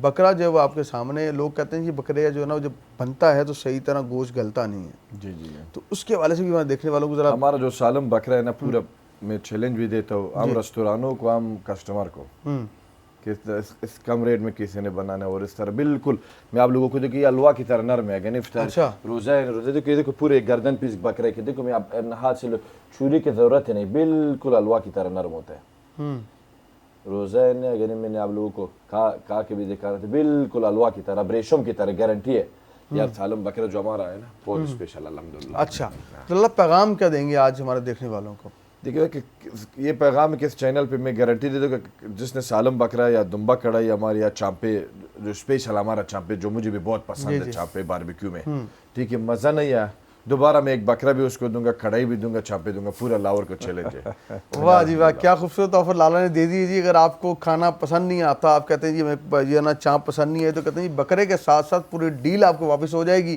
بکرا جو ہے وہ آپ کے سامنے، لوگ کہتے ہیں کہ بکرے جو ہے نا جب بنتا ہے تو صحیح طرح گوشت گلتا نہیں ہے، جی جی تو اس کے حوالے سے بھی میں دیکھنے والوں کو ذرا ہمارا جو سالم بکرا ہے نا پورا میں چیلنج بھی دیتا ہوں عام ریسٹورانوں کو، عام کسٹمر کو، کہ اس کم ریٹ میں کسی نے بنانا ہے اور اس طرح بالکل میں آپ لوگوں کو دیکھو یہ حلوا کی طرح نرم ہے، اگر افطار روزہ ہے، روزہ دیکھو پورے گردن پیس بکرے کے دیکھو میں اپنے ہاتھ سے چھری کی ضرورت ہے نہیں، بالکل حلوا کی طرح نرم ہوتا ہے روزہ ہے نا، اگر میں نے آپ لوگوں کو کھا کے بھی دکھا رہا تھا بالکل حلوا کی طرح ریشم کی طرح گارنٹی ہے یار سالم بکرا جو ہمارا ہے نا بہت اسپیشل الحمدللہ۔ اچھا تو اللہ پیغام کیا دیں گے آج ہمارے دیکھنے والوں کو؟ دیکھیے کہ یہ پیغام ہے کہ اس چینل پہ میں گارنٹی دے دوں کہ جس نے سالم بکرا یا دمبا کڑھائی ہماری یا چانپے جو اسپیشل ہمارا چانپے جو مجھے بھی بہت پسند ہے چانپے باربیکیو میں، ٹھیک ہے مزہ نہیں آیا، دوبارہ میں ایک بکرا بھی اس کو دوں گا، کڑھائی بھی دوں گا، چانپے دوں گا، پورا لاہور کو چیلنج ہے۔ واہ جی واہ، کیا خوبصورت آفر لالا نے دے دی جی۔ اگر آپ کو کھانا پسند نہیں آتا، آپ کہتے ہیں جی میں یہ نا چانپ پسند نہیں ہے، تو کہتے ہیں جی بکرے کے ساتھ ساتھ پوری ڈیل آپ کو واپس ہو جائے گی،